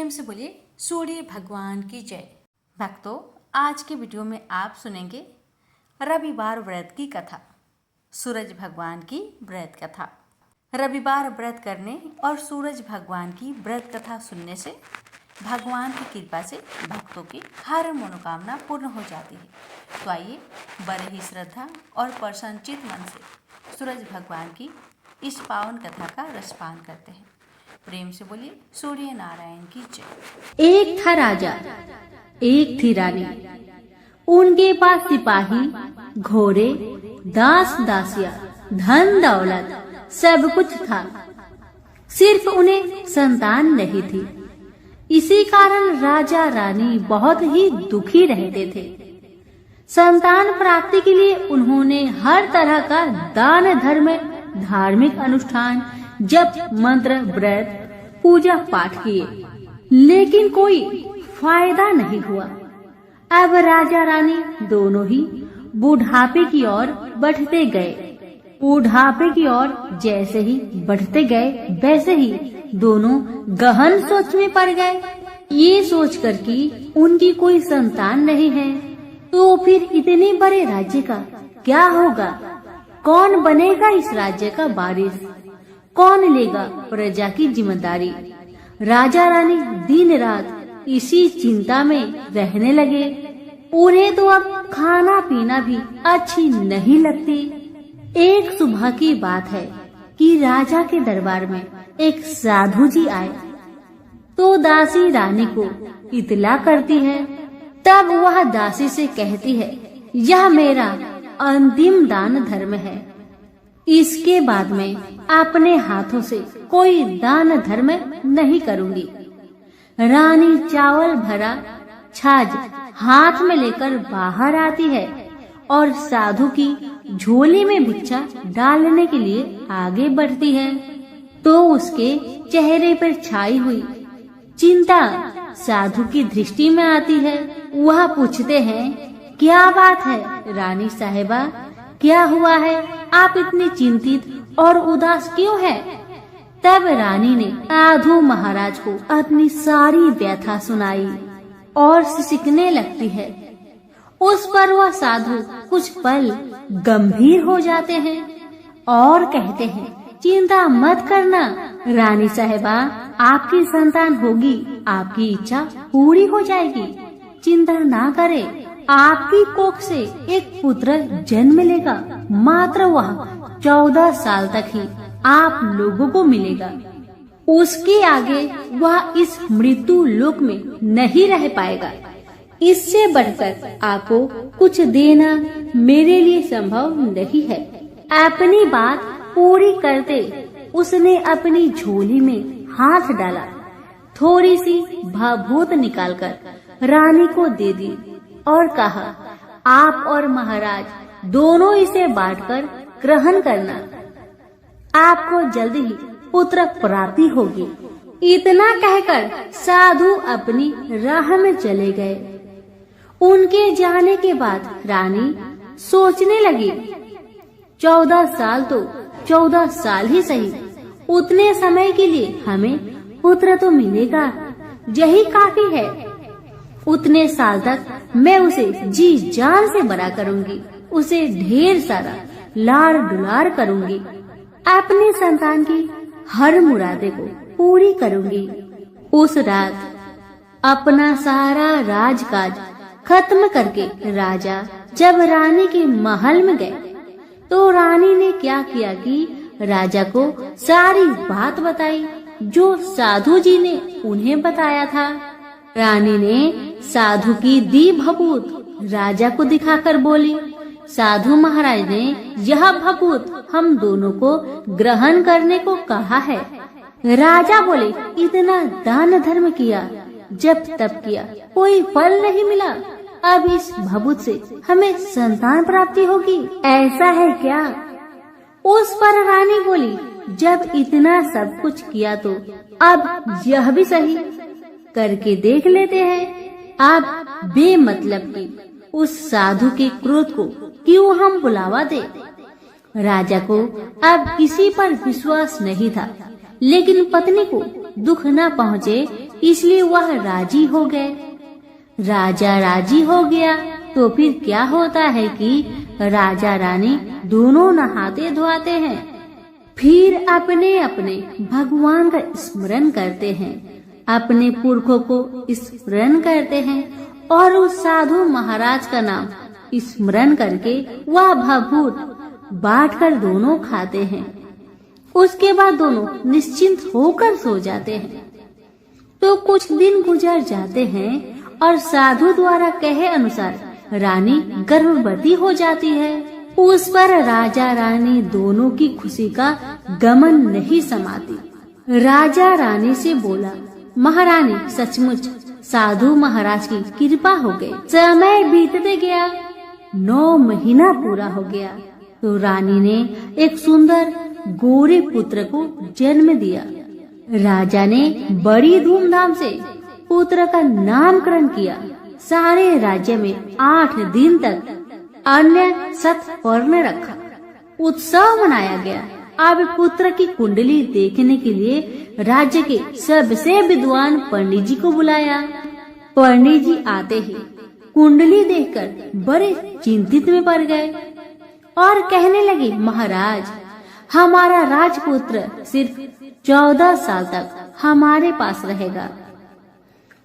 प्रेम से बोलिए सूर्य भगवान की जय। भक्तों, आज के वीडियो में आप सुनेंगे रविवार व्रत की कथा, सूरज भगवान की व्रत कथा। रविवार व्रत करने और सूरज भगवान की व्रत कथा सुनने से भगवान की कृपा से भक्तों की हर मनोकामना पूर्ण हो जाती है। तो आइए बड़े ही श्रद्धा और प्रसन्नचित मन से सूरज भगवान की इस पावन कथा का रसपान करते हैं। प्रेम से बोलिए सूर्य नारायण की जय। एक था राजा, एक थी रानी। उनके पास सिपाही, घोड़े, दास दासियां, धन दौलत सब कुछ था। सिर्फ उन्हें संतान नहीं थी। इसी कारण राजा रानी बहुत ही दुखी रहते थे। संतान प्राप्ति के लिए उन्होंने हर तरह का दान धर्म, धार्मिक अनुष्ठान, जप, मंत्र, व्रत, पूजा पाठ किए, लेकिन कोई फायदा नहीं हुआ। अब राजा रानी दोनों ही बुढ़ापे की ओर बढ़ते गए। बुढ़ापे की ओर जैसे ही बढ़ते गए, वैसे ही दोनों गहन सोच में पड़ गए। ये सोचकर कि उनकी कोई संतान नहीं है, तो फिर इतने बड़े राज्य का क्या होगा? कौन बनेगा इस राज्य का वारिस? कौन लेगा प्रजा की जिम्मेदारी? राजा रानी दिन रात इसी चिंता में रहने लगे। उन्हें तो अब खाना पीना भी अच्छी नहीं लगती। एक सुबह की बात है कि राजा के दरबार में एक साधु जी आए, तो दासी रानी को इतला करती है। तब वह दासी से कहती है, यह मेरा अंतिम दान धर्म है। इसके बाद में अपने हाथों से कोई दान धर्म नहीं करूंगी। रानी चावल भरा छाछ हाथ में लेकर बाहर आती है और साधु की झोली में भिक्षा डालने के लिए आगे बढ़ती है, तो उसके चेहरे पर छाई हुई चिंता साधु की दृष्टि में आती है। वह पूछते हैं, क्या बात है रानी साहिबा, क्या हुआ है? आप इतनी चिंतित और उदास क्यों है? तब रानी ने साधु महाराज को अपनी सारी व्यथा सुनाई और सिसकने लगती है। उस पर वह साधु कुछ पल गंभीर हो जाते हैं और कहते हैं, चिंता मत करना रानी साहिबा, आपकी संतान होगी, आपकी इच्छा पूरी हो जाएगी। चिंता ना करें, आपकी कोख से एक पुत्र जन्म लेगा। मात्र वह 14 साल तक ही आप लोगों को मिलेगा। उसके आगे वह इस मृत्यु लोक में नहीं रह पाएगा। इससे बढ़कर आपको कुछ देना मेरे लिए संभव नहीं है। अपनी बात पूरी करते उसने अपनी झोली में हाथ डाला, थोड़ी सी भाभूत निकालकर रानी को दे दी और कहा, आप और महाराज दोनों इसे बांटकर ग्रहण करना। आपको जल्दी ही पुत्र प्राप्ति होगी। इतना कहकर साधु अपनी राह में चले गए। उनके जाने के बाद रानी सोचने लगी, 14 साल तो 14 साल ही सही, उतने समय के लिए हमें पुत्र तो मिलेगा, यही काफी है। उतने साल तक मैं उसे जी जान से बड़ा करूंगी, उसे ढेर सारा लाड़ दुलार करूंगी, अपनी संतान की हर मुरादे को पूरी करूंगी। उस रात अपना सारा राजकाज खत्म करके राजा जब रानी के महल में गए, तो रानी ने क्या किया कि राजा को सारी बात बताई जो साधु जी ने उन्हें बताया था। रानी ने साधु की दी भभूत राजा को दिखाकर बोली, साधु महाराज ने यह भभूत हम दोनों को ग्रहण करने को कहा है। राजा बोले, इतना दान धर्म किया, जब तब किया, कोई फल नहीं मिला। अब इस भभूत से हमें संतान प्राप्ति होगी, ऐसा है क्या? उस पर रानी बोली, जब इतना सब कुछ किया तो अब यह भी सही करके देख लेते हैं। आप बेमतलब की उस साधु के क्रोध को क्यों हम बुलावा दे? राजा को अब किसी पर विश्वास नहीं था, लेकिन पत्नी को दुख न पहुँचे इसलिए वह राजी हो गए। राजा राजी हो गया तो फिर क्या होता है कि राजा रानी दोनों नहाते धोआते हैं, फिर अपने अपने भगवान का स्मरण करते हैं, अपने पुरखों को स्मरण करते हैं और उस साधु महाराज का नाम स्मरण करके वह भभूत बांटकर दोनों खाते हैं। उसके बाद दोनों निश्चिंत होकर सो जाते हैं। तो कुछ दिन गुजर जाते हैं और साधु द्वारा कहे अनुसार रानी गर्भवती हो जाती है। उस पर राजा रानी दोनों की खुशी का गमन नहीं समाती। राजा रानी से बोला, महारानी सचमुच साधु महाराज की कृपा हो गई। समय बीतते गया, 9 महीना पूरा हो गया तो रानी ने एक सुंदर गोरे पुत्र को जन्म दिया। राजा ने बड़ी धूमधाम से पुत्र का नामकरण किया। सारे राज्य में 8 दिन तक अन्य सत्पर्ण रखा, उत्सव मनाया गया। अब पुत्र की कुंडली देखने के लिए राज्य के सबसे विद्वान पंडित जी को बुलाया। पंडित जी आते ही कुंडली देखकर बड़े चिंतित में पड़ गए और कहने लगे, महाराज हमारा राजपुत्र सिर्फ 14 साल तक हमारे पास रहेगा।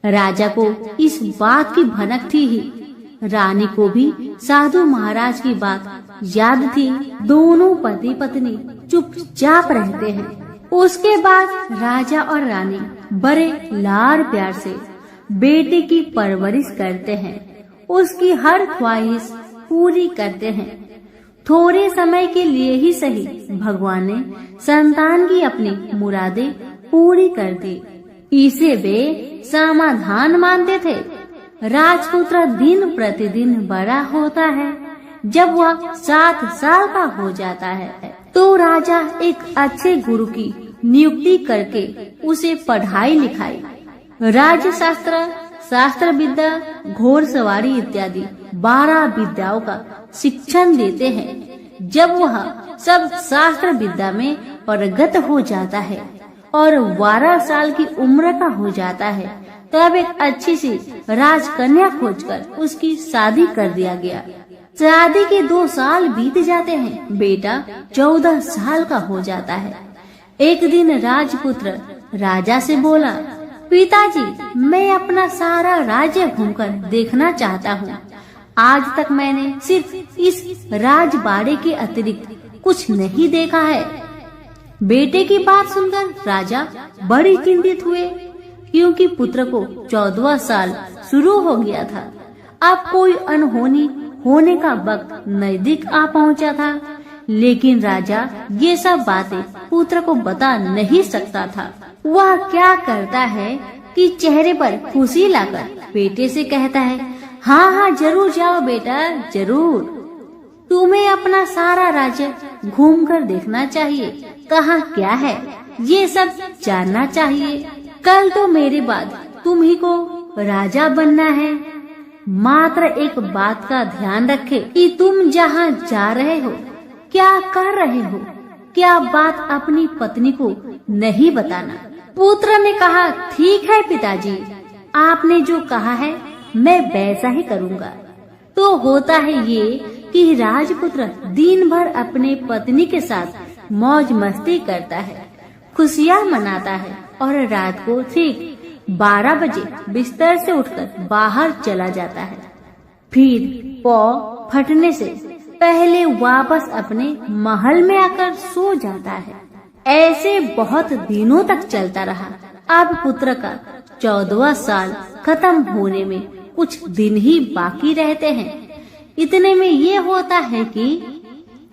राजा को इस बात की भनक थी ही, रानी को भी साधु महाराज की बात याद थी। दोनों पति पत्नी चुपचाप रहते हैं। उसके बाद राजा और रानी बड़े लाड़ प्यार से बेटे की परवरिश करते हैं, उसकी हर ख्वाहिश पूरी करते हैं। थोड़े समय के लिए ही सही भगवान ने संतान की अपनी मुरादें पूरी कर दी। इसे वे समाधान मानते थे। राजपुत्र दिन प्रतिदिन बड़ा होता है। जब वह 7 साल का हो जाता है तो राजा एक अच्छे गुरु की नियुक्ति करके उसे पढ़ाई लिखाई, राज्यशास्त्र, शास्त्र विद्या, घोड़सवारी इत्यादि 12 विद्याओं का शिक्षण देते हैं। जब वह सब शास्त्र विद्या में पारंगत हो जाता है और 12 साल की उम्र का हो जाता है तब एक अच्छी सी राजकन्या खोजकर उसकी शादी कर दिया गया। शादी के 2 साल बीत जाते हैं, बेटा 14 साल का हो जाता है। एक दिन राजपुत्र राजा से बोला, पिताजी मैं अपना सारा राज्य घूमकर देखना चाहता हूँ। आज तक मैंने सिर्फ इस राजबाड़े के अतिरिक्त कुछ नहीं देखा है। बेटे की बात सुनकर राजा बड़ी चिंतित हुए, क्योंकि पुत्र को 14वां साल शुरू हो गया था। अब कोई अनहोनी होने का वक्त नजदीक आ पहुंचा था, लेकिन राजा ये सब बातें पुत्र को बता नहीं सकता था। वह क्या करता है कि चेहरे पर खुशी लाकर बेटे से कहता है, हाँ हाँ जरूर जाओ बेटा, जरूर। तुम्हें अपना सारा राज्य घूमकर देखना चाहिए, कहाँ क्या है ये सब जानना चाहिए। कल तो मेरे बाद तुम्ही को राजा बनना है। मात्र एक बात का ध्यान रखे कि तुम जहाँ जा रहे हो, क्या कर रहे हो, क्या बात अपनी पत्नी को नहीं बताना। पुत्र ने कहा, ठीक है पिताजी, आपने जो कहा है मैं वैसा ही करूँगा। तो होता है ये कि राजपुत्र दिन भर अपने पत्नी के साथ मौज मस्ती करता है, खुशियाँ मनाता है और रात को ठीक 12 बजे बिस्तर से उठकर बाहर चला जाता है। फिर पौ फटने से पहले वापस अपने महल में आकर सो जाता है। ऐसे बहुत दिनों तक चलता रहा। अब पुत्र का 14वां साल खत्म होने में कुछ दिन ही बाकी रहते हैं। इतने में ये होता है कि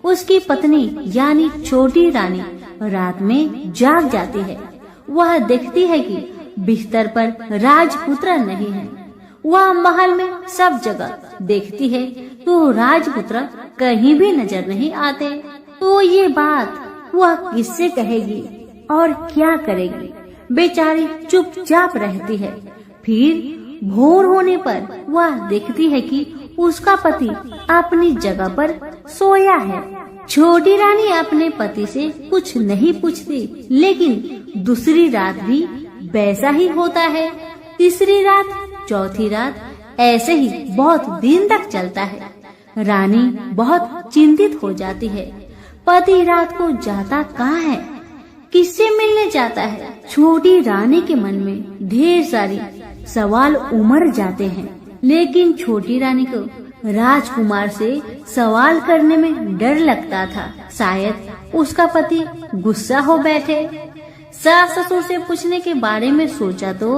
उसकी पत्नी यानी छोटी रानी रात में जाग जाती है। वह देखती है कि बिस्तर पर राजपुत्र नहीं है। वह महल में सब जगह देखती है तो राजपुत्र कहीं भी नजर नहीं आते। तो ये बात वह किससे कहेगी और क्या करेगी। बेचारी चुपचाप रहती है। फिर भोर होने पर वह देखती है कि उसका पति अपनी जगह पर सोया है। छोटी रानी अपने पति से कुछ नहीं पूछती, लेकिन दूसरी रात भी वैसा ही होता है। तीसरी रात, चौथी रात, ऐसे ही बहुत दिन तक चलता है। रानी बहुत चिंतित हो जाती है। पति रात को जाता कहाँ है, किससे मिलने जाता है? छोटी रानी के मन में ढेर सारी सवाल उमड़ जाते हैं, लेकिन छोटी रानी को राजकुमार से सवाल करने में डर लगता था। शायद उसका पति गुस्सा हो बैठे। सास ससुर से पूछने के बारे में सोचा तो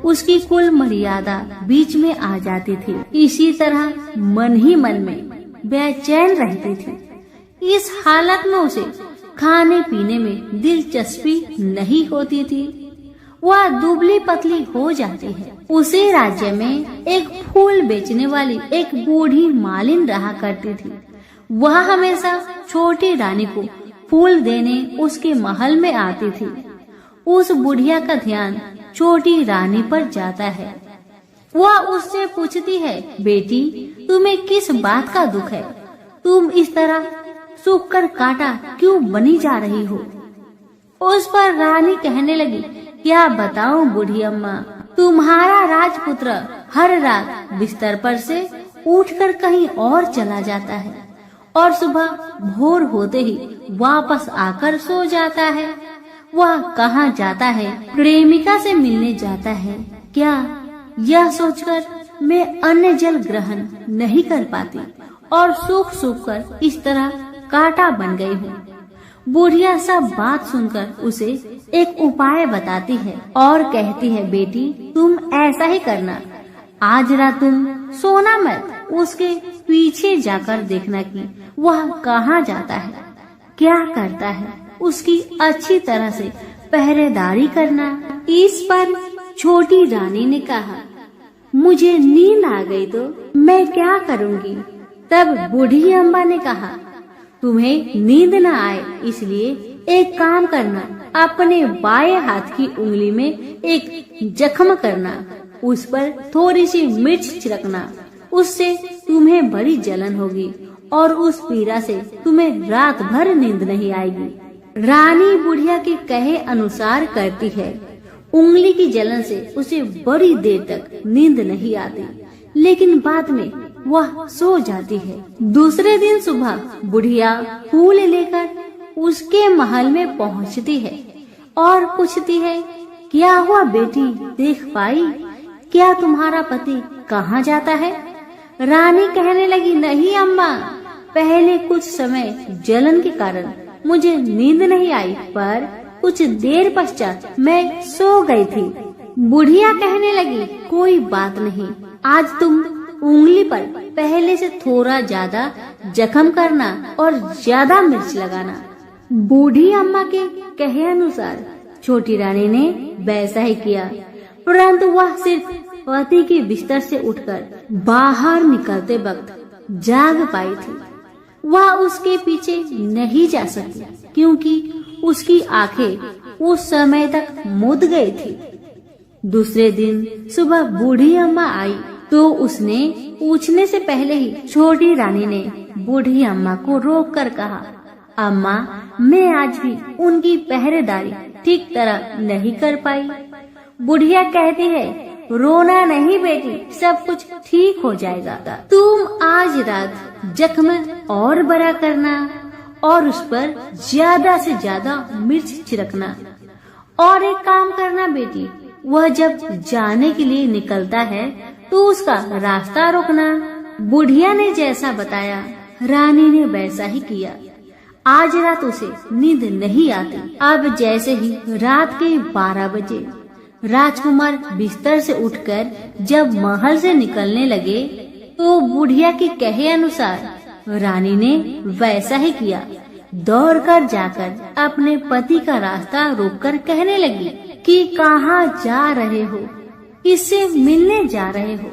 उसकी कुल मर्यादा बीच में आ जाती थी। इसी तरह मन ही मन में बेचैन रहती थी। इस हालत में उसे खाने पीने में दिलचस्पी नहीं होती थी। वह दुबली पतली हो जाती है। उसी राज्य में एक फूल बेचने वाली एक बूढ़ी मालिन रहा करती थी। वह हमेशा छोटी रानी को फूल देने उसके महल में आती थी। उस बुढ़िया का ध्यान छोटी रानी पर जाता है। वह उससे पूछती है, बेटी तुम्हें किस बात का दुख है? तुम इस तरह सूख कर काटा क्यों बनी जा रही हो? उस पर रानी कहने लगी, क्या बताऊं बूढ़ी अम्मा, तुम्हारा राजपुत्र हर रात बिस्तर पर से उठकर कहीं और चला जाता है और सुबह भोर होते ही वापस आकर सो जाता है। वह कहाँ जाता है? प्रेमिका से मिलने जाता है क्या? यह सोचकर मैं अन्न जल ग्रहण नहीं कर पाती और सूख सूख कर इस तरह कांटा बन गई हूँ। बुढ़िया सब बात सुनकर उसे एक उपाय बताती है और कहती है, बेटी तुम ऐसा ही करना, आज रात तुम सोना मत, उसके पीछे जाकर देखना कि वह कहाँ जाता है, क्या करता है, उसकी अच्छी तरह से पहरेदारी करना। इस पर छोटी रानी ने कहा, मुझे नींद आ गई तो मैं क्या करूँगी? तब बूढ़ी अम्बा ने कहा, तुम्हें नींद न आए इसलिए एक काम करना, अपने बाएं हाथ की उंगली में एक जख्म करना, उस पर थोड़ी सी मिर्च छिड़कना, उससे तुम्हें बड़ी जलन होगी और उस पीड़ा से तुम्हें रात भर नींद नहीं आएगी। रानी बुढ़िया के कहे अनुसार करती है। उंगली की जलन से उसे बड़ी देर तक नींद नहीं आती, लेकिन बाद में वह सो जाती है। दूसरे दिन सुबह बुढ़िया फूल लेकर उसके महल में पहुंचती है और पूछती है, क्या हुआ बेटी, देख पाई? क्या तुम्हारा पति कहाँ जाता है? रानी कहने लगी, नहीं अम्मा, पहले कुछ समय जलन के कारण मुझे नींद नहीं आई, पर कुछ देर पश्चात मैं सो गई थी। बुढ़िया कहने लगी, कोई बात नहीं, आज तुम उंगली पर पहले से थोड़ा ज्यादा जख्म करना और ज्यादा मिर्च लगाना। बूढ़ी अम्मा के कहे अनुसार छोटी रानी ने वैसा ही किया, परंतु वह सिर्फ पति के बिस्तर से उठकर बाहर निकलते वक्त जाग पाई थी। वह उसके पीछे नहीं जा सकती क्योंकि उसकी आंखें उस समय तक मुद गई थी। दूसरे दिन सुबह बूढ़ी अम्मा आई तो उसने पूछने से पहले ही छोटी रानी ने बूढ़ी अम्मा को रोककर कहा, अम्मा, मैं आज भी उनकी पहरेदारी ठीक तरह नहीं कर पाई। बुढ़िया कहती है, रोना नहीं बेटी, सब कुछ ठीक हो जाएगा। तुम आज रात जख्म और बड़ा करना और उस पर ज्यादा से ज्यादा मिर्च छिड़कना। और एक काम करना बेटी, वह जब जाने के लिए निकलता है तो उसका रास्ता रोकना। बुढ़िया ने जैसा बताया रानी ने वैसा ही किया। आज रात उसे नींद नहीं आती। अब जैसे ही रात के 12 बजे राजकुमार बिस्तर से उठकर जब महल से निकलने लगे तो बुढ़िया के कहे अनुसार रानी ने वैसा ही किया। दौड़कर जाकर अपने पति का रास्ता रोककर कहने लगी कि कहाँ जा रहे हो, किससे मिलने जा रहे हो,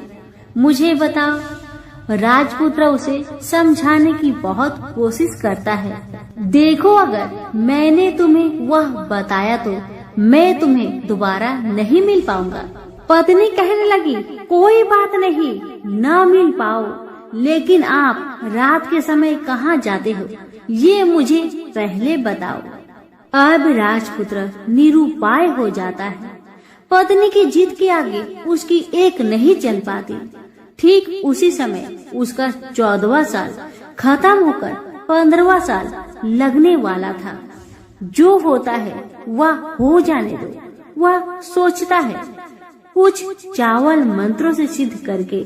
मुझे बताओ। राजपुत्र उसे समझाने की बहुत कोशिश करता है। देखो, अगर मैंने तुम्हें वह बताया तो मैं तुम्हें दोबारा नहीं मिल पाऊंगा। पत्नी कहने लगी, कोई बात नहीं, न मिल पाओ, लेकिन आप रात के समय कहाँ जाते हो ये मुझे पहले बताओ। अब राजपुत्र निरुपाय हो जाता है। पत्नी की जिद के आगे उसकी एक नहीं चल पाती। ठीक उसी समय उसका 14वां साल खत्म होकर 15वां साल लगने वाला था। जो होता है वह हो जाने दो, वह सोचता है। कुछ चावल मंत्रों से सिद्ध करके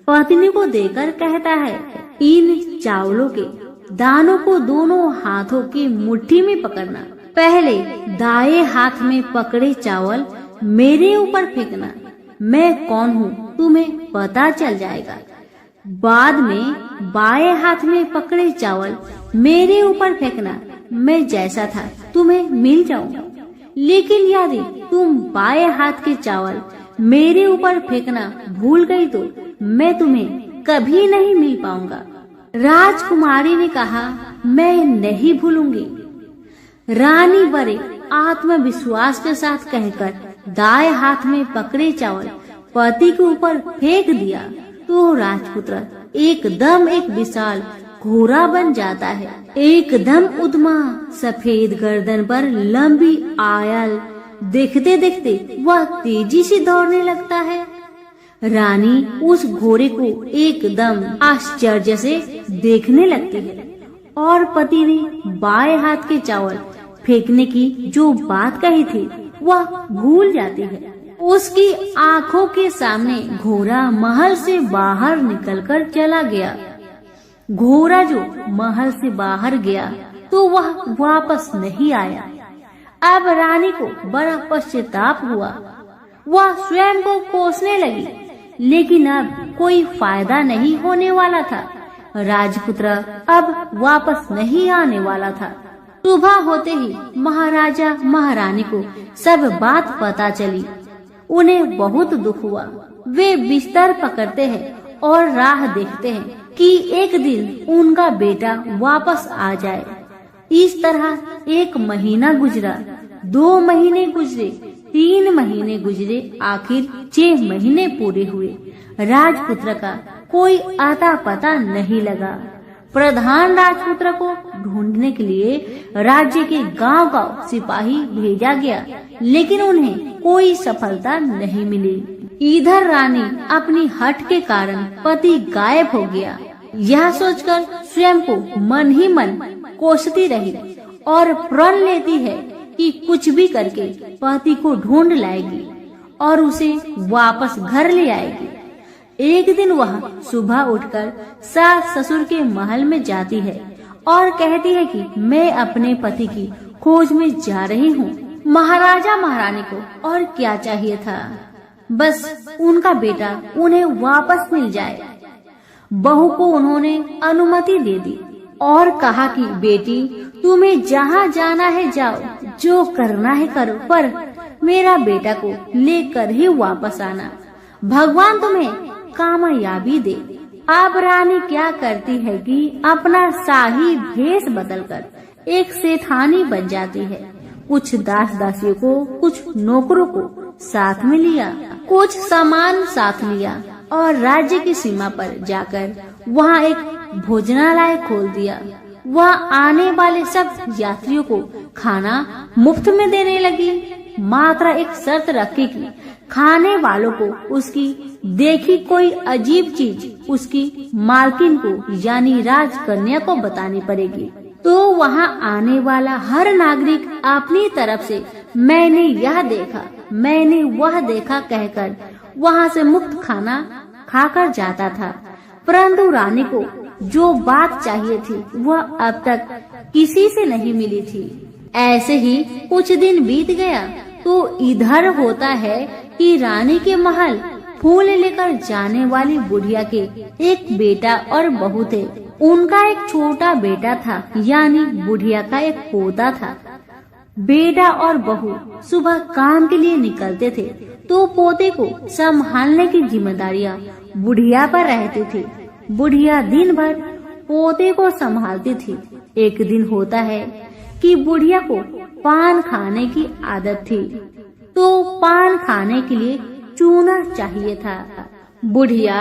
पत्नी को देकर कहता है, इन चावलों के दानों को दोनों हाथों की मुट्ठी में पकड़ना। पहले दाएं हाथ में पकड़े चावल मेरे ऊपर फेंकना। मैं कौन हूँ तुम्हें पता चल जाएगा। बाद में बाएं हाथ में पकड़े चावल मेरे ऊपर फेंकना। मैं जैसा था तुम्हें मिल जाऊंगा। लेकिन यदि तुम बाएं हाथ के चावल मेरे ऊपर फेंकना भूल गई तो मैं तुम्हें कभी नहीं मिल पाऊंगा। राजकुमारी ने कहा, मैं नहीं भूलूंगी। रानी बड़े आत्मविश्वास के साथ कहकर दाएं हाथ में पकड़े चावल पति के ऊपर फेंक दिया तो राजपुत्र एकदम एक विशाल घोड़ा बन जाता है। एकदम उद्यमा सफेद गर्दन पर लंबी आयल देखते देखते वह तेजी से दौड़ने लगता है। रानी उस घोड़े को एकदम आश्चर्य से देखने लगती है और पति ने बाएं हाथ के चावल फेंकने की जो बात कही थी वह भूल जाती है। उसकी आंखों के सामने घोड़ा महल से बाहर निकलकर चला गया। घोड़ा जो महल से बाहर गया तो वह वापस नहीं आया। अब रानी को बड़ा पश्चाताप हुआ। वह स्वयं को कोसने लगी, लेकिन अब कोई फायदा नहीं होने वाला था। राजपुत्र अब वापस नहीं आने वाला था। सुबह होते ही महाराजा महारानी को सब बात पता चली। उन्हें बहुत दुख हुआ। वे बिस्तर पकड़ते हैं और राह देखते हैं कि एक दिन उनका बेटा वापस आ जाए। इस तरह 1 महीना गुजरा, 2 महीने गुजरे, 3 महीने गुजरे, आखिर 6 महीने पूरे हुए। राजपुत्र का कोई आता पता नहीं लगा। प्रधान राजपुत्र को ढूंढने के लिए राज्य के गांव-गांव सिपाही भेजा गया, लेकिन उन्हें कोई सफलता नहीं मिली। इधर रानी अपनी हठ के कारण पति गायब हो गया, यह सोचकर स्वयं को मन ही मन कोसती रही और प्रण लेती है कि कुछ भी करके पति को ढूंढ लाएगी और उसे वापस घर ले आएगी। एक दिन वह सुबह उठकर सास ससुर के महल में जाती है और कहती है कि मैं अपने पति की खोज में जा रही हूँ। महाराजा महारानी को और क्या चाहिए था, बस उनका बेटा उन्हें वापस मिल जाए। बहू को उन्होंने अनुमति दे दी और कहा कि बेटी तुम्हें जहाँ जाना है जाओ, जो करना है करो, पर मेरा बेटा को लेकर ही वापस आना। भगवान तुम्हें कामयाबी दे। अब रानी क्या करती है कि अपना शाही भेष बदलकर एक सेठानी बन जाती है। कुछ दास दासियों को, कुछ नौकरों को साथ में लिया, कुछ सामान साथ लिया और राज्य की सीमा पर जाकर वहाँ एक भोजनालय खोल दिया। वह आने वाले सब यात्रियों को खाना मुफ्त में देने लगी। मात्र एक शर्त रखी कि खाने वालों को उसकी देखी कोई अजीब चीज उसकी मालकिन को यानी राजकन्या को बतानी पड़ेगी। तो वहाँ आने वाला हर नागरिक अपनी तरफ से मैंने यह देखा, मैंने वह देखा कहकर वहाँ से मुफ्त खाना खाकर जाता था। परंतु रानी को जो बात चाहिए थी वह अब तक किसी से नहीं मिली थी। ऐसे ही कुछ दिन बीत गया तो इधर होता है कि रानी के महल फूल लेकर जाने वाली बुढ़िया के एक बेटा और बहू थे। उनका एक छोटा बेटा था, यानी बुढ़िया का एक पोता था। बेटा और बहू सुबह काम के लिए निकलते थे तो पोते को संभालने की जिम्मेदारियां बुढ़िया पर रहती थी। बुढ़िया दिन भर पोते को संभालती थी। एक दिन होता है कि बुढ़िया को पान खाने की आदत थी, तो पान खाने के लिए चूना चाहिए था। बुढ़िया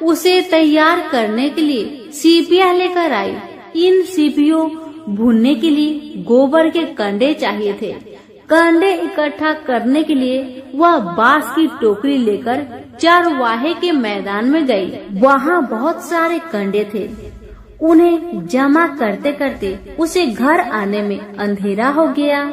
उसे तैयार करने के लिए सीपियां लेकर आई। इन सीपियों भूनने के लिए गोबर के कंडे चाहिए थे। कंडे इकट्ठा करने के लिए वह बांस की टोकरी लेकर चरवाहे के मैदान में गई। वहाँ बहुत सारे कंडे थे। उन्हें जमा करते करते उसे घर आने में अंधेरा हो गया।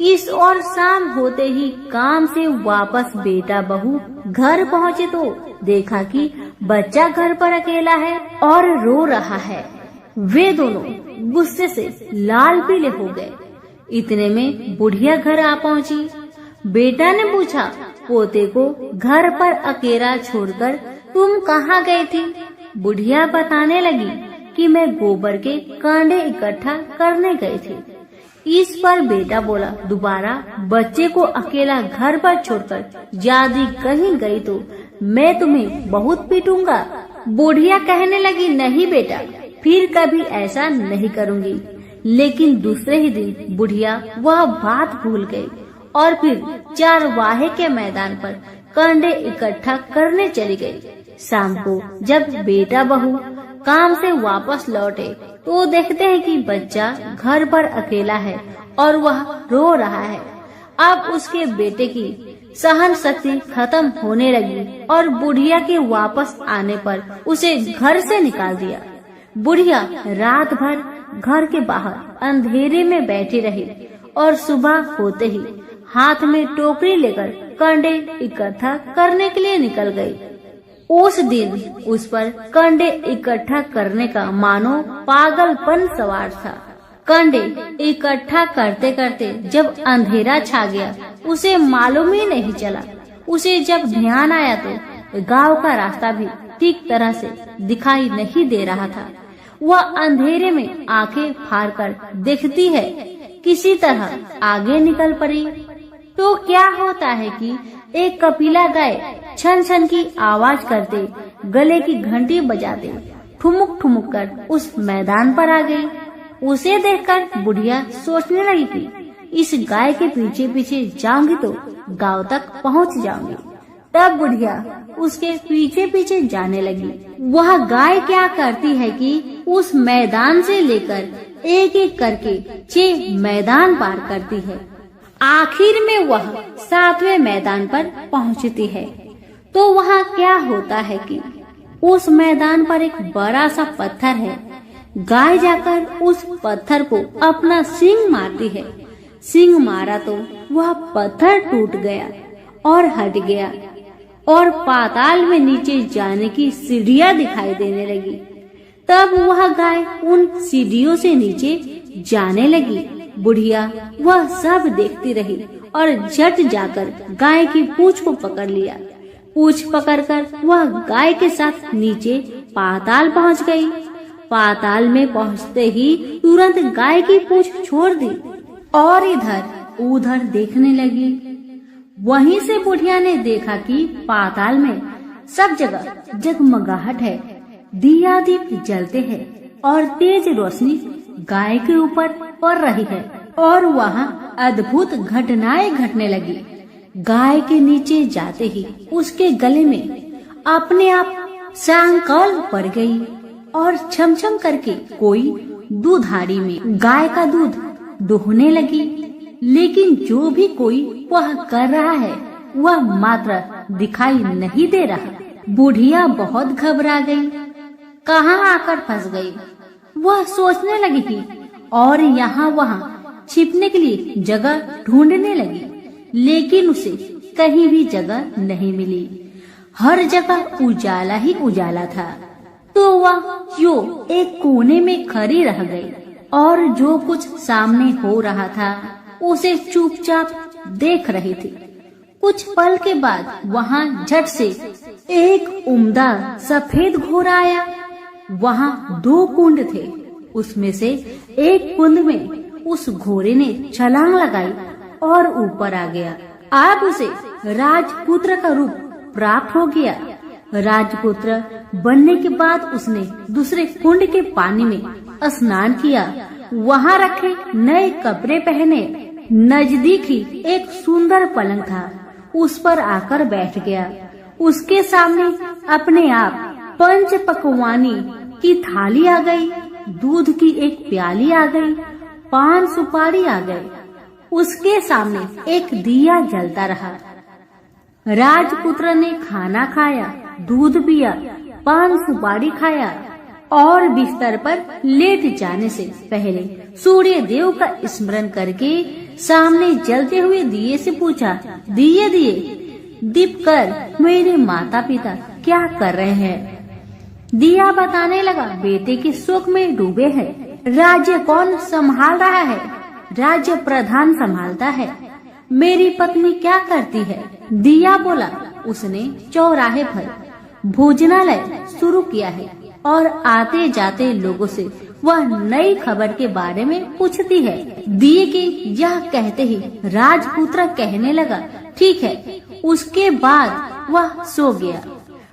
इस और शाम होते ही काम से वापस बेटा बहू घर पहुँचे तो देखा कि बच्चा घर पर अकेला है और रो रहा है। वे दोनों गुस्से से लाल पीले हो गए। इतने में बुढ़िया घर आ पहुँची। बेटा ने पूछा, पोते को घर पर अकेला छोड़कर तुम कहाँ गई थी? बुढ़िया बताने लगी कि मैं गोबर के कांडे इकट्ठा करने गई थी। इस पर बेटा बोला, दोबारा बच्चे को अकेला घर पर छोड़कर यदि कहीं गई तो मैं तुम्हें बहुत पीटूंगा। बुढ़िया कहने लगी, नहीं बेटा, फिर कभी ऐसा नहीं करूंगी। लेकिन दूसरे ही दिन बुढ़िया वह बात भूल गई और फिर चरवाहे के मैदान पर कंडे इकट्ठा करने चली गई। शाम को जब बेटा बहू काम से वापस लौटे तो देखते हैं कि बच्चा घर पर अकेला है और वह रो रहा है। अब उसके बेटे की सहन शक्ति खत्म होने लगी और बुढ़िया के वापस आने पर उसे घर से निकाल दिया। बुढ़िया रात भर घर के बाहर अंधेरे में बैठी रही और सुबह होते ही हाथ में टोकरी लेकर कंडे इकट्ठा करने के लिए निकल गई। उस दिन उस पर कंडे इकट्ठा करने का मानो पागलपन सवार था। कंडे इकट्ठा करते करते जब अंधेरा छा गया उसे मालूम ही नहीं चला। उसे जब ध्यान आया तो गांव का रास्ता भी ठीक तरह से दिखाई नहीं दे रहा था। वह अंधेरे में आंखें फाड़कर देखती है, किसी तरह आगे निकल पड़ी तो क्या होता है कि एक कपिला गाय छन छन की आवाज करते गले की घंटी बजाते ठुमुक ठुमुक कर उस मैदान पर आ गई। उसे देखकर बुढ़िया सोचने लगी कि इस गाय के पीछे पीछे जाऊंगी तो गांव तक पहुंच जाऊंगी। तब बुढ़िया उसके पीछे पीछे जाने लगी। वह गाय क्या करती है कि उस मैदान से लेकर एक एक करके 6 मैदान पार करती है। आखिर में वह 7वें मैदान पर पहुंचती है तो वहाँ क्या होता है कि उस मैदान पर एक बड़ा सा पत्थर है। गाय जाकर उस पत्थर को अपना सींग मारती है। सींग मारा तो वह पत्थर टूट गया और हट गया और पाताल में नीचे जाने की सीढ़ियां दिखाई देने लगी। तब वह गाय उन सीढ़ियों से नीचे जाने लगी। बुढ़िया वह सब देखती रही और झट जाकर गाय की पूंछ को पकड़ लिया। पूंछ पकड़कर वह गाय के साथ नीचे पाताल पहुंच गई। पाताल में पहुंचते ही तुरंत गाय की पूंछ छोड़ दी और इधर उधर देखने लगी। वहीं से बुढ़िया ने देखा कि पाताल में सब जगह जगमगाहट है, दिया दीप जलते हैं और तेज रोशनी गाय के ऊपर पड़ रही है और वहाँ अद्भुत घटनाएं घटने लगी। गाय के नीचे जाते ही उसके गले में अपने आप सांकल पड़ गई और छमछम करके कोई दूधाड़ी में गाय का दूध दोहने लगी। लेकिन जो भी कोई वह कर रहा है वह मात्र दिखाई नहीं दे रहा। बुढ़िया बहुत घबरा गई, कहाँ आकर फंस गई। वह सोचने लगी कि और यहाँ वहाँ छिपने के लिए जगह ढूंढने लगी, लेकिन उसे कहीं भी जगह नहीं मिली। हर जगह उजाला ही उजाला था। तो वह जो एक कोने में खड़ी रह गई और जो कुछ सामने हो रहा था उसे चुपचाप देख रही थी। कुछ पल के बाद वहाँ झट से एक उम्दा सफेद घोड़ा आया। वहाँ 2 कुंड थे। उसमें से एक कुंड में उस घोड़े ने छलांग लगाई और ऊपर आ गया। अब उसे राजपुत्र का रूप प्राप्त हो गया। राजपुत्र बनने के बाद उसने दूसरे कुंड के पानी में स्नान किया। वहाँ रखे नए कपड़े पहने। नजदीक ही एक सुंदर पलंग था, उस पर आकर बैठ गया। उसके सामने अपने आप 5 पकवानी की थाली आ गई, दूध की एक प्याली आ गई, पान सुपारी आ गई। उसके सामने एक दिया जलता रहा। राजपुत्र ने खाना खाया, दूध पिया, पान सुपारी खाया और बिस्तर पर लेट जाने से पहले सूर्य देव का स्मरण करके सामने जलते हुए दिए से पूछा, दिए दिए दीप कर मेरे माता पिता क्या कर रहे हैं। दिया बताने लगा, बेटे के शोक में डूबे हैं। राज्य कौन संभाल रहा है? राज्य प्रधान संभालता है। मेरी पत्नी क्या करती है? दिया बोला, उसने चौराहे पर भोजनालय शुरू किया है और आते जाते लोगों से वह नई खबर के बारे में पूछती है। दिए के यह कहते ही राजपुत्र कहने लगा, ठीक है। उसके बाद वह सो गया।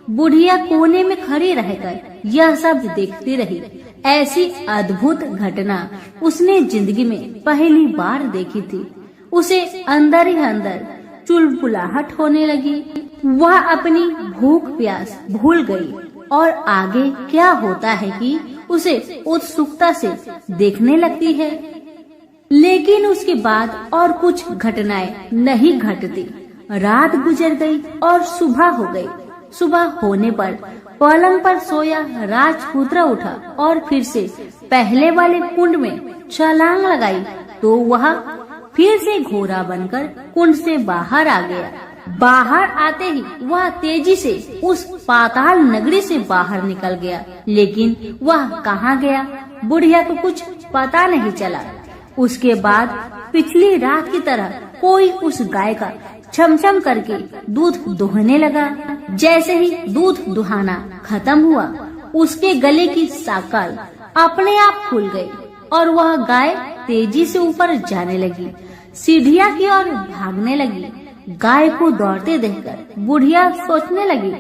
बुढ़िया कोने में खड़ी रहकर यह सब देखती रही। ऐसी अद्भुत घटना उसने जिंदगी में पहली बार देखी थी। उसे अंदर ही अंदर चुलबुलाहट होने लगी। वह अपनी भूख प्यास भूल गई और आगे क्या होता है कि उसे उत्सुकता से देखने लगती है। लेकिन उसके बाद और कुछ घटनाएं नहीं घटती। रात गुजर गई और सुबह हो गई। सुबह होने पर पलंग पर सोया राजपुत्र उठा और फिर से पहले वाले कुंड में छलांग लगाई तो वह फिर से घोड़ा बनकर कुंड से बाहर आ गया। बाहर आते ही वह तेजी से उस पाताल नगरी से बाहर निकल गया। लेकिन वह कहाँ गया, बुढ़िया को कुछ पता नहीं चला। उसके बाद पिछली रात की तरह कोई उस गाय का छमछम करके दूध दुहने लगा। जैसे ही दूध दुहाना खत्म हुआ, उसके गले की साकल अपने आप खुल गई और वह गाय तेजी से ऊपर जाने लगी, सीढ़ियाँ की ओर भागने लगी। गाय को दौड़ते देखकर बुढ़िया सोचने लगी,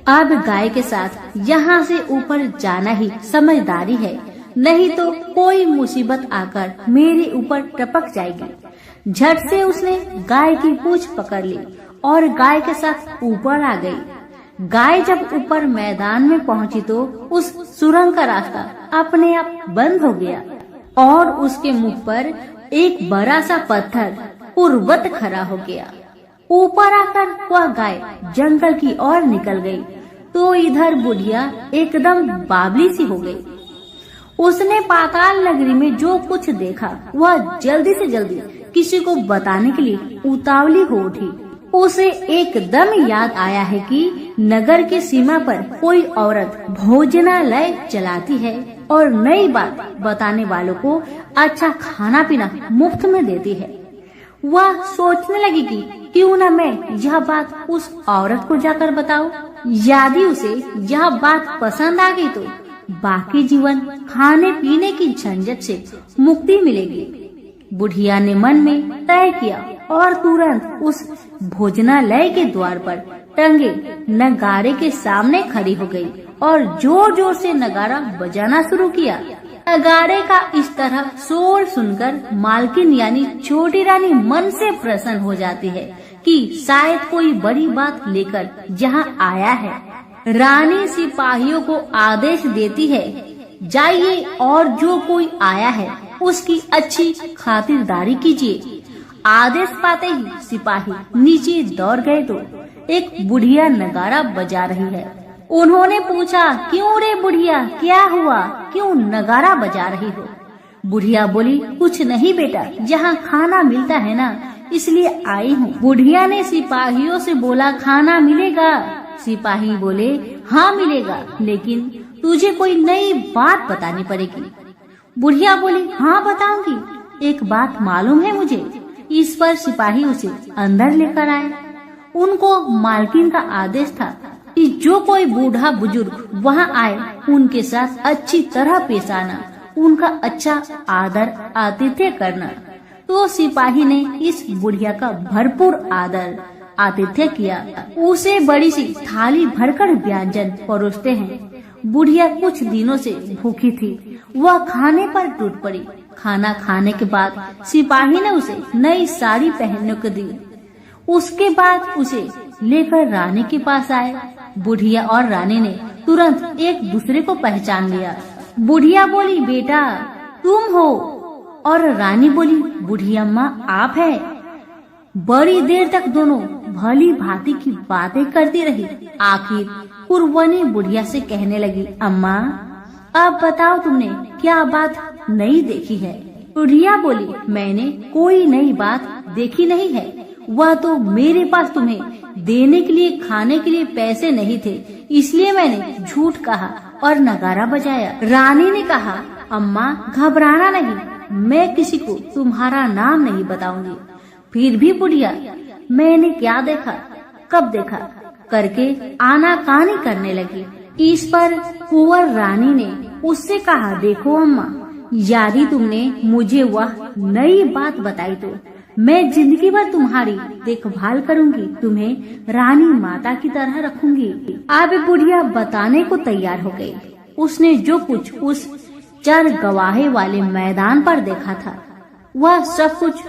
अब गाय के साथ यहाँ से ऊपर जाना ही समझदारी है, नहीं तो कोई मुसीबत आकर मेरे ऊपर टपक जाएगी। झट से उसने गाय की पूंछ पकड़ ली और गाय के साथ ऊपर आ गई। गाय जब ऊपर मैदान में पहुंची तो उस सुरंग का रास्ता अपने आप बंद हो गया और उसके मुख पर एक बड़ा सा पत्थर पूर्ववत खड़ा हो गया। ऊपर आकर वह गाय जंगल की ओर निकल गई तो इधर बुढ़िया एकदम बावली सी हो गई। उसने पाताल नगरी में जो कुछ देखा वह जल्दी से जल्दी किसी को बताने के लिए उतावली हो उठी। उसे एकदम याद आया है कि नगर की सीमा पर कोई औरत भोजनालय चलाती है और नई बात बताने वालों को अच्छा खाना पीना मुफ्त में देती है। वह सोचने लगी कि क्यों न मैं यह बात उस औरत को जाकर बताऊं। यदि उसे यह बात पसंद आ गई तो बाकी जीवन खाने पीने की झंझट से मुक्ति मिलेगी। बुढ़िया ने मन में तय किया और तुरंत उस भोजनालय के द्वार पर टंगे नगारे के सामने खड़ी हो गई और जोर जोर से नगारा बजाना शुरू किया। नगारे का इस तरह शोर सुनकर मालकिन यानी छोटी रानी मन से प्रसन्न हो जाती है कि शायद कोई बड़ी बात लेकर यहाँ आया है। रानी सिपाहियों को आदेश देती है, जाइए और जो कोई आया है उसकी अच्छी खातिरदारी कीजिए। आदेश पाते ही सिपाही नीचे दौड़ गए तो एक बुढ़िया नगारा बजा रही है। उन्होंने पूछा, क्यों रे बुढ़िया, क्या हुआ, क्यों नगारा बजा रही हो? बुढ़िया बोली, कुछ नहीं बेटा, यहाँ खाना मिलता है ना, इसलिए आई हूँ। बुढ़िया ने सिपाहियों से बोला, खाना मिलेगा? सिपाही बोले, हाँ मिलेगा, लेकिन तुझे कोई नई बात बतानी पड़ेगी। बुढ़िया बोली, हाँ बताऊंगी, एक बात मालूम है मुझे। इस पर सिपाही उसे अंदर लेकर आए। उनको मालकिन का आदेश था कि जो कोई बूढ़ा बुजुर्ग वहाँ आए उनके साथ अच्छी तरह पेश आना, उनका अच्छा आदर आतिथ्य करना। तो सिपाही ने इस बुढ़िया का भरपूर आदर आतिथ्य किया। उसे बड़ी सी थाली भरकर व्यंजन परोसते हैं। बुढ़िया कुछ दिनों से भूखी थी, वह खाने पर टूट पड़ी। खाना खाने के बाद सिपाही ने उसे नई साड़ी पहनने को दी। उसके बाद उसे लेकर रानी के पास आए। बुढ़िया और रानी ने तुरंत एक दूसरे को पहचान लिया। बुढ़िया बोली, बेटा तुम हो? और रानी बोली, बूढ़ी अम्मा आप है? बड़ी देर तक दोनों भली भांति की बातें करती रही। आखिर कुरवनी बुढ़िया से कहने लगी, अम्मा अब बताओ तुमने क्या बात नई देखी है? बुढ़िया बोली, मैंने कोई नई बात देखी नहीं है, वह तो मेरे पास तुम्हें देने के लिए खाने के लिए पैसे नहीं थे, इसलिए मैंने झूठ कहा और नगारा बजाया। रानी ने कहा, अम्मा घबराना नहीं, मैं किसी को तुम्हारा नाम नहीं बताऊंगी। फिर भी बुढ़िया मैंने क्या देखा, कब देखा करके आनाकानी करने लगी। इस पर कुंवर रानी ने उससे कहा, देखो अम्मा, यदि तुमने मुझे वह नई बात बताई तो मैं जिंदगी भर तुम्हारी देखभाल करूंगी, तुम्हें रानी माता की तरह रखूंगी। अब बुढ़िया बताने को तैयार हो गई। उसने जो कुछ उस चर गवाहे वाले मैदान पर देखा था वह सब कुछ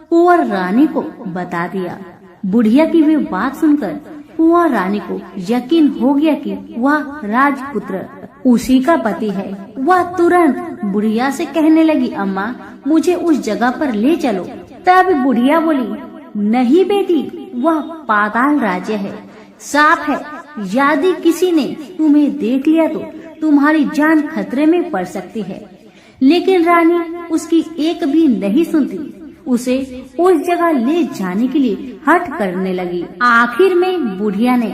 कुंवर रानी को बता दिया। बुढ़िया की वे बात सुनकर कुंवर रानी को यकीन हो गया कि वह राजपुत्र उसी का पति है। वह तुरंत बुढ़िया से कहने लगी, अम्मा मुझे उस जगह पर ले चलो। तब बुढ़िया बोली, नहीं बेटी, वह पाताल राज्य है, साफ है, यदि किसी ने तुम्हें देख लिया तो तुम्हारी जान खतरे में पड़ सकती है। लेकिन रानी उसकी एक भी नहीं सुनती, उसे उस जगह ले जाने के लिए हठ करने लगी। आखिर में बुढ़िया ने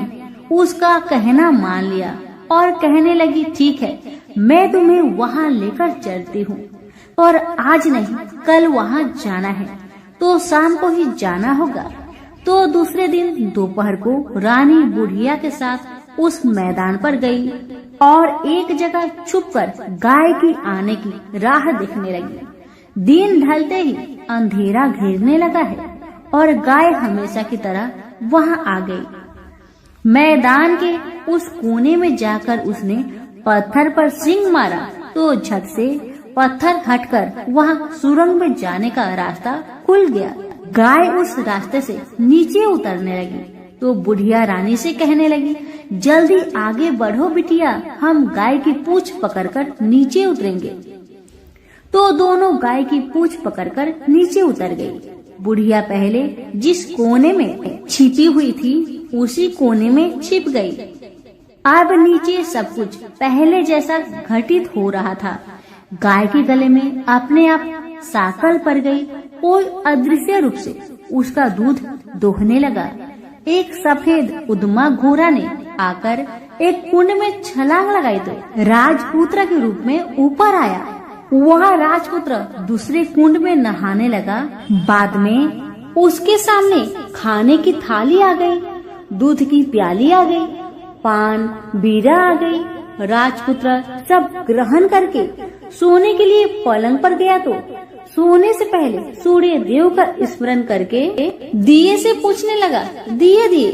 उसका कहना मान लिया और कहने लगी, ठीक है, मैं तुम्हें वहाँ लेकर चलती हूँ, और आज नहीं कल वहाँ जाना है तो शाम को ही जाना होगा। तो दूसरे दिन दोपहर को रानी बुढ़िया के साथ उस मैदान पर गई और एक जगह छुपकर गाय की आने की राह देखने लगी। दिन ढलते ही अंधेरा घेरने लगा है और गाय हमेशा की तरह वहाँ आ गई। मैदान के उस कोने में जाकर उसने पत्थर पर सींग मारा तो झट से पत्थर हटकर वहाँ सुरंग में जाने का रास्ता खुल गया। गाय उस रास्ते से नीचे उतरने लगी तो बुढ़िया रानी से कहने लगी, जल्दी आगे बढ़ो बिटिया, हम गाय की पूंछ पकड़कर नीचे उतरेंगे। तो दोनों गाय की पूंछ पकड़कर नीचे उतर गई। बुढ़िया पहले जिस कोने में छिपी हुई थी उसी कोने में छिप गई। अब नीचे सब कुछ पहले जैसा घटित हो रहा था। गाय के गले में अपने आप साकल पड़ गई। कोई अदृश्य रूप से उसका दूध दोहने लगा। एक सफेद उद्मा घोड़ा ने आकर एक कुंड में छलांग लगाई तो राजपुत्र के रूप में ऊपर आया। वह राजपुत्र दूसरे कुंड में नहाने लगा। बाद में उसके सामने खाने की थाली आ गई, दूध की प्याली आ गई, पान बीड़ा आ गई। राजपुत्र सब ग्रहण करके सोने के लिए पलंग पर गया तो सोने से पहले सूर्य देव का स्मरण करके दिए से पूछने लगा, दिए दिए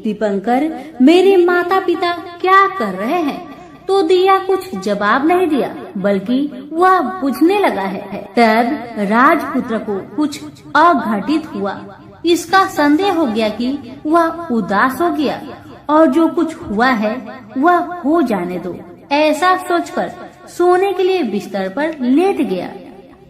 दीपंकर, मेरे माता पिता क्या कर रहे हैं? तो दिया कुछ जवाब नहीं दिया, बल्कि वह बुझने लगा है। तब राजपुत्र को कुछ अघटित हुआ। इसका संदेह हो गया कि वह उदास हो गया और जो कुछ हुआ है वह हो जाने दो, ऐसा सोचकर सोने के लिए बिस्तर पर लेट गया।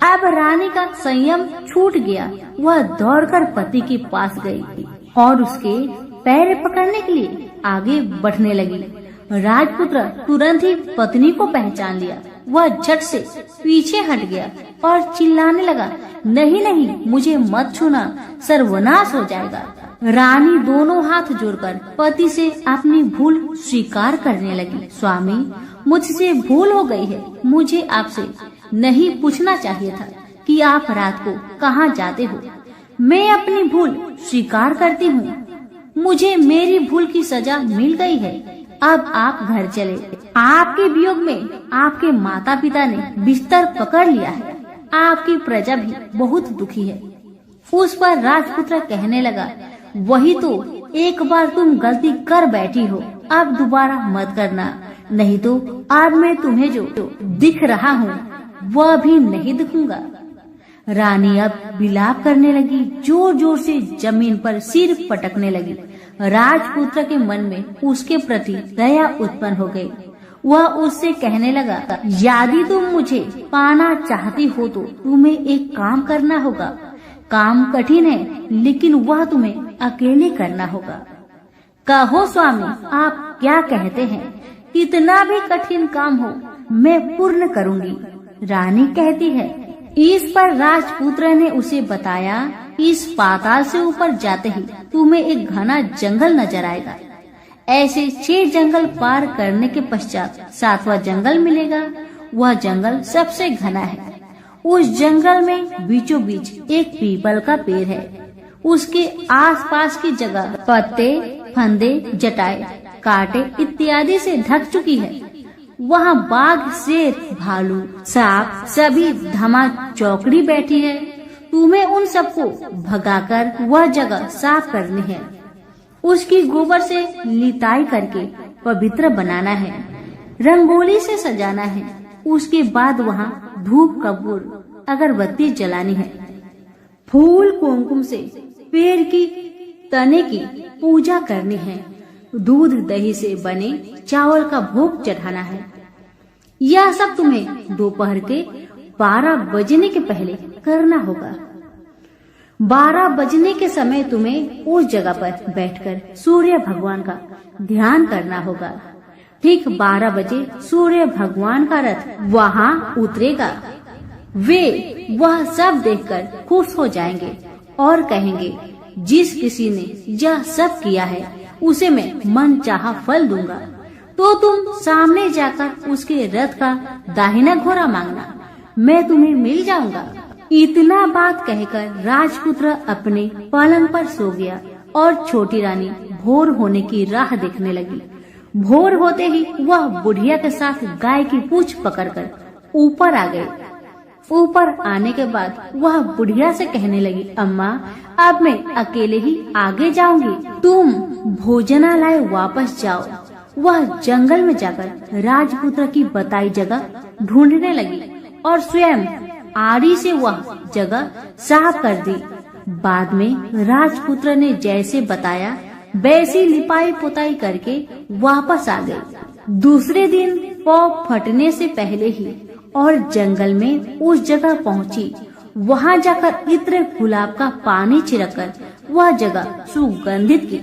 अब रानी का संयम छूट गया। वह दौड़कर पति के पास गई और उसके पैर पकड़ने के लिए आगे बढ़ने लगी। राजपुत्र तुरंत ही पत्नी को पहचान लिया। वह झट से पीछे हट गया और चिल्लाने लगा, नहीं नहीं, मुझे मत छूना, सर्वनाश हो जाएगा। रानी दोनों हाथ जोड़कर पति से अपनी भूल स्वीकार करने लगी। स्वामी, मुझसे भूल हो गई है। मुझे आपसे नहीं पूछना चाहिए था कि आप रात को कहाँ जाते हो। मैं अपनी भूल स्वीकार करती हूँ। मुझे मेरी भूल की सजा मिल गई है। अब आप घर चले। आपके वियोग में आपके माता पिता ने बिस्तर पकड़ लिया है। आपकी प्रजा भी बहुत दुखी है। उस पर राजपुत्र कहने लगा, वही तो, एक बार तुम गलती कर बैठी हो, अब दोबारा मत करना, नहीं तो आज मैं तुम्हें जो दिख रहा हूँ वह भी नहीं दिखूंगा। रानी अब विलाप करने लगी, जोर जोर से जमीन पर सिर पटकने लगी। राजपुत्र के मन में उसके प्रति दया उत्पन्न हो गई। वह उससे कहने लगा, यदि तुम मुझे पाना चाहती हो तो तुम्हें एक काम करना होगा। काम कठिन है, लेकिन वह तुम्हें अकेले करना होगा। कहो स्वामी, आप क्या कहते हैं? कितना भी कठिन काम हो मैं पूर्ण करूंगी। रानी कहती है। इस पर राजपुत्र ने उसे बताया, इस पाताल से ऊपर जाते ही तुम्हें एक घना जंगल नजर आएगा। ऐसे 6 जंगल पार करने के पश्चात 7वां जंगल मिलेगा। वह जंगल सबसे घना है। उस जंगल में बीचों बीच एक पीपल का पेड़ है। उसके आसपास की जगह पत्ते, फंदे, जटाए, कांटे इत्यादि से ढक चुकी है। वहाँ बाघ, शेर, भालू, सांप सभी धमा चौकड़ी बैठी है। तुम्हें उन सबको भगाकर वह जगह साफ करनी है। उसकी गोबर से लिताई करके पवित्र बनाना है। रंगोली से सजाना है। उसके बाद वहाँ धूप, कपूर, अगरबत्ती जलानी है। फूल, कुमकुम से पेड़ की तने की पूजा करनी है। दूध, दही से बने चावल का भोग चढ़ाना है। यह सब तुम्हें दोपहर के 12 बजने के पहले करना होगा। 12 बजने के समय तुम्हें उस जगह पर बैठकर सूर्य भगवान का ध्यान करना होगा। ठीक 12 बजे सूर्य भगवान का रथ वहाँ उतरेगा। वे वह सब देखकर खुश हो जाएंगे और कहेंगे, जिस किसी ने यह सब किया है उसे मैं मनचाहा फल दूंगा। तो तुम सामने जाकर उसके रथ का दाहिना घोड़ा मांगना, मैं तुम्हें मिल जाऊंगा। इतना बात कहकर राजपुत्र अपने पलंग पर सो गया और छोटी रानी भोर होने की राह देखने लगी। भोर होते ही वह बुढ़िया के साथ गाय की पूंछ पकड़कर ऊपर आ गई। ऊपर आने के बाद वह बुढ़िया से कहने लगी, अम्मा, अब मैं अकेले ही आगे जाऊंगी, तुम भोजनालय वापस जाओ। वह जंगल में जाकर राजपुत्र की बताई जगह ढूंढने लगी और स्वयं आरी से वह जगह साफ कर दी। बाद में राजपुत्र ने जैसे बताया वैसी लिपाई पुताई करके वापस आ गई। दूसरे दिन पौ फटने से पहले ही और जंगल में उस जगह पहुंची। वहां जाकर इत्र गुलाब का पानी छिड़ककर वह जगह सुगंधित की।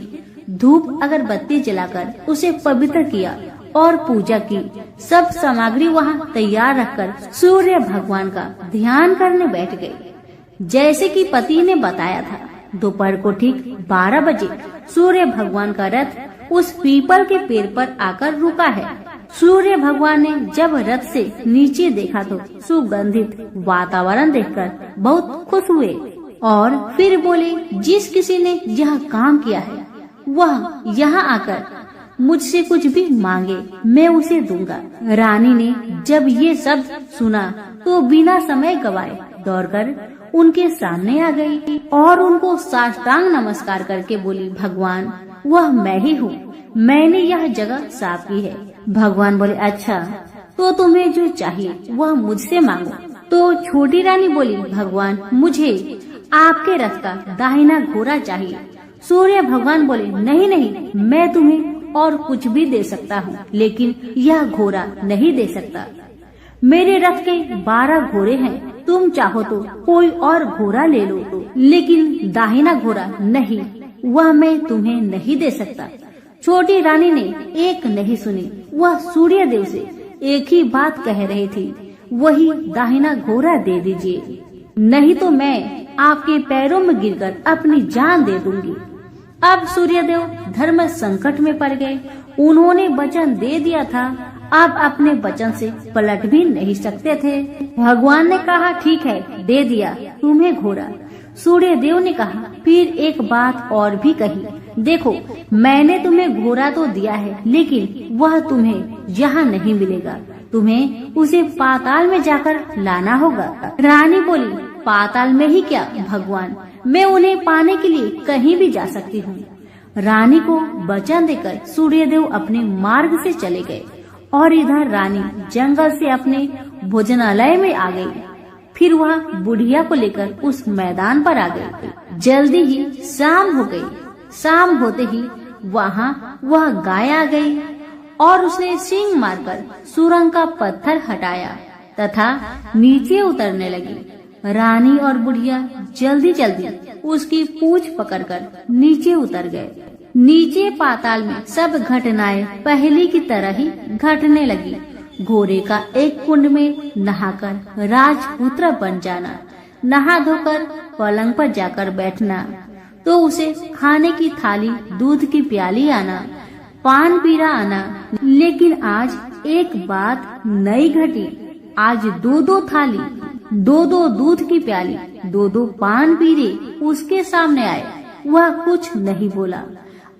धूप अगरबत्ती जलाकर उसे पवित्र किया और पूजा की। सब सामग्री वहाँ तैयार रखकर सूर्य भगवान का ध्यान करने बैठ गई, जैसे कि पति ने बताया था। दोपहर को ठीक 12 बजे सूर्य भगवान का रथ उस पीपल के पेड़ पर आकर रुका है। सूर्य भगवान ने जब रथ से नीचे देखा तो सुगंधित वातावरण देखकर बहुत खुश हुए और फिर बोले, जिस किसी ने यह काम किया है वह यहाँ आकर मुझसे कुछ भी मांगे, मैं उसे दूंगा। रानी ने जब ये सब सुना तो बिना समय गवाए दौड़कर उनके सामने आ गई और उनको साष्टांग नमस्कार करके बोली, भगवान, वह मैं ही हूँ, मैंने यह जगह साफ की है। भगवान बोले, अच्छा, तो तुम्हें जो चाहिए वह मुझसे मांगो। तो छोटी रानी बोली, भगवान, मुझे आपके रथ का दाहिना घोड़ा चाहिए। सूर्य भगवान बोले, नहीं नहीं, मैं तुम्हें और कुछ भी दे सकता हूँ, लेकिन यह घोड़ा नहीं दे सकता। मेरे रथ के 12 घोड़े हैं, तुम चाहो तो कोई और घोड़ा ले लो, लेकिन दाहिना घोड़ा नहीं, वह मैं तुम्हें नहीं दे सकता। छोटी रानी ने एक नहीं सुनी। वह सूर्य देव से एक ही बात कह रही थी, वही दाहिना घोड़ा दे दीजिए, नहीं तो मैं आपके पैरों में गिरकर अपनी जान दे दूंगी। अब सूर्यदेव धर्म संकट में पड़ गए। उन्होंने वचन दे दिया था, अब अपने वचन से पलट भी नहीं सकते थे। भगवान ने कहा, ठीक है, दे दिया तुम्हें घोड़ा। सूर्यदेव ने कहा, फिर एक बात और भी कही, देखो, मैंने तुम्हें घोड़ा तो दिया है, लेकिन वह तुम्हें यहाँ नहीं मिलेगा, तुम्हें उसे पाताल में जाकर लाना होगा। रानी बोली, पाताल में ही क्या भगवान, मैं उन्हें पाने के लिए कहीं भी जा सकती हूँ। रानी को वचन देकर सूर्यदेव अपने मार्ग से चले गए और इधर रानी जंगल से अपने भोजनालय में आ गई। फिर वह बुढ़िया को लेकर उस मैदान पर आ गई। जल्दी ही शाम हो गई। शाम होते ही वहाँ वह गाय आ गई और उसने सींग मारकर सुरंग का पत्थर हटाया तथा नीचे उतरने लगी। रानी और बुढ़िया जल्दी जल्दी उसकी पूंछ पकड़कर नीचे उतर गए। नीचे पाताल में सब घटनाएं पहले की तरह ही घटने लगी। घोड़े का एक कुंड में नहाकर राजपुत्र बन जाना, नहा धोकर पलंग पर जाकर बैठना, तो उसे खाने की थाली, दूध की प्याली आना, पान पीरा आना। लेकिन आज एक बात नई घटी। आज दो थाली, दो दूध की प्याली, दो पान पीरे उसके सामने आए। वह कुछ नहीं बोला।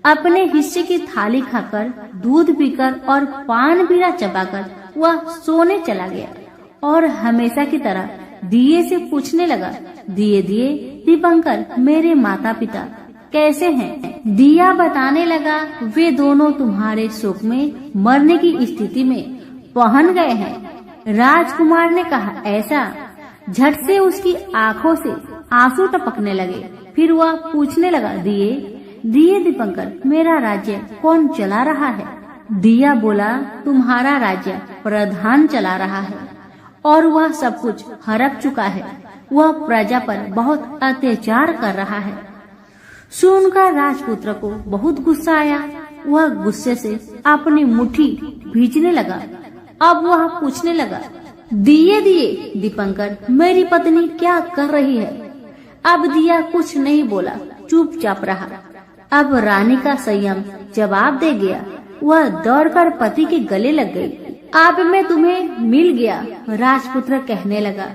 अपने हिस्से की थाली खाकर, दूध पीकर और पान पीरा चबाकर वह सोने चला गया और हमेशा की तरह दिए से पूछने लगा, दिए दीपंकर, मेरे माता पिता कैसे हैं? दिया बताने लगा, वे दोनों तुम्हारे शोक में मरने की स्थिति में पहुंच गए हैं। राजकुमार ने कहा, ऐसा? झट से उसकी आंखों से आंसू टपकने लगे। फिर वह पूछने लगा, दिए दीपंकर, मेरा राज्य कौन चला रहा है? दिया बोला, तुम्हारा राज्य प्रधान चला रहा है और वह सब कुछ हड़प चुका है। वह प्रजा पर बहुत अत्याचार कर रहा है। सुनकर राजपुत्र को बहुत गुस्सा आया। वह गुस्से से अपनी मुट्ठी भींचने लगा। अब वह पूछने लगा, दिए दीपंकर, मेरी पत्नी क्या कर रही है? अब दिया कुछ नहीं बोला, चुपचाप रहा। अब रानी का संयम जवाब दे गया। वह दौड़कर पति के गले लग गई। अब मैं तुम्हें मिल गया, राजपुत्र कहने लगा।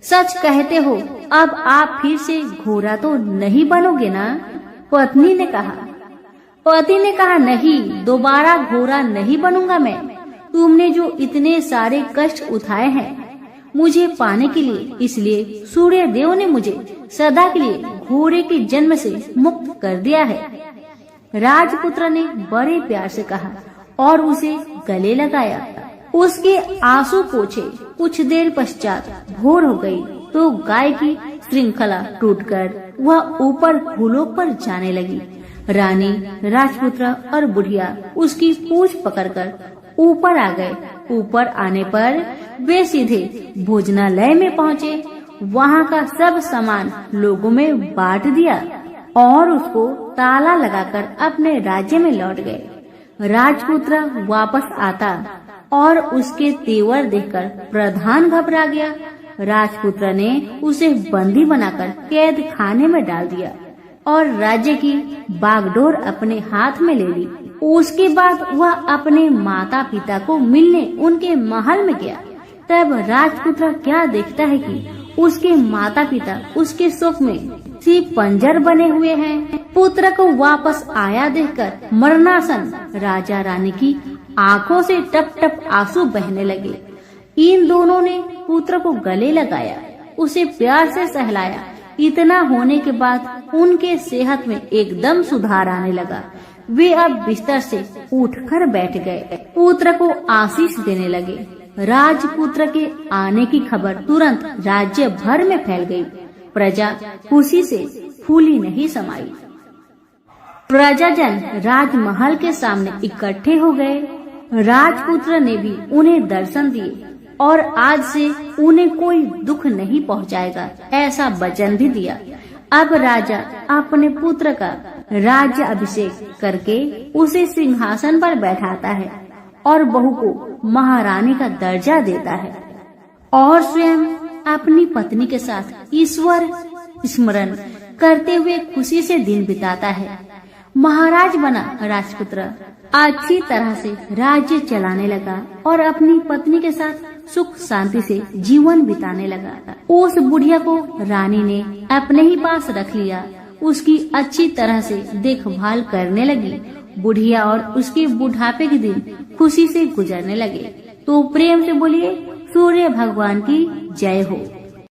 सच कहते हो, अब आप फिर से घोड़ा तो नहीं बनोगे ना? पत्नी ने कहा। पति ने कहा, नहीं, दोबारा घोड़ा नहीं बनूंगा मैं। तुमने जो इतने सारे कष्ट उठाए हैं मुझे पाने के लिए, इसलिए सूर्य देव ने मुझे सदा के लिए घोड़े के जन्म से मुक्त कर दिया है। राजपुत्र ने बड़े प्यार से कहा और उसे गले लगाया। उसके आंसू पोंछे। कुछ देर पश्चात भोर हो गई तो गाय की श्रृंखला टूटकर वह ऊपर भूलोक पर जाने लगी। रानी, राजपुत्र और बुढ़िया उसकी पूंछ पकड़कर ऊपर आ गए। ऊपर आने पर वे सीधे भोजनालय में पहुँचे। वहाँ का सब सामान लोगों में बांट दिया और उसको ताला लगाकर अपने राज्य में लौट गए। राजपुत्र वापस आता और उसके तेवर देखकर प्रधान घबरा गया। राजपुत्र ने उसे बंदी बनाकर कैद खाने में डाल दिया और राज्य की बागडोर अपने हाथ में ले ली। उसके बाद वह अपने माता पिता को मिलने उनके महल में गया। तब राजपुत्र क्या देखता है कि उसके माता पिता उसके शोक में सिर्फ पंजर बने हुए हैं। पुत्र को वापस आया देखकर मरणासन राजा रानी की आंखों से टप टप आंसू बहने लगे। इन दोनों ने पुत्र को गले लगाया, उसे प्यार से सहलाया। इतना होने के बाद उनके सेहत में एकदम सुधार आने लगा। वे अब बिस्तर से उठकर बैठ गए। पुत्र को आशीष देने लगे। राजपुत्र के आने की खबर तुरंत राज्य भर में फैल गई। प्रजा खुशी से फूली नहीं समाई। प्रजाजन राजमहल के सामने इकट्ठे हो गए। राजपुत्र ने भी उन्हें दर्शन दिए और आज से उन्हें कोई दुख नहीं पहुंचाएगा, ऐसा वचन भी दिया। अब राजा अपने पुत्र का राज्य अभिषेक करके उसे सिंहासन पर बैठाता है और बहू को महारानी का दर्जा देता है और स्वयं अपनी पत्नी के साथ ईश्वर स्मरण करते हुए खुशी से दिन बिताता है। महाराज बना राजपुत्र अच्छी तरह से राज्य चलाने लगा और अपनी पत्नी के साथ सुख शांति से जीवन बिताने लगा। उस बुढ़िया को रानी ने अपने ही पास रख लिया। उसकी अच्छी तरह से देखभाल करने लगी। बुढ़िया और उसके बुढ़ापे के दिन खुशी से गुजरने लगे। तो प्रेम से बोलिए, सूर्य भगवान की जय हो।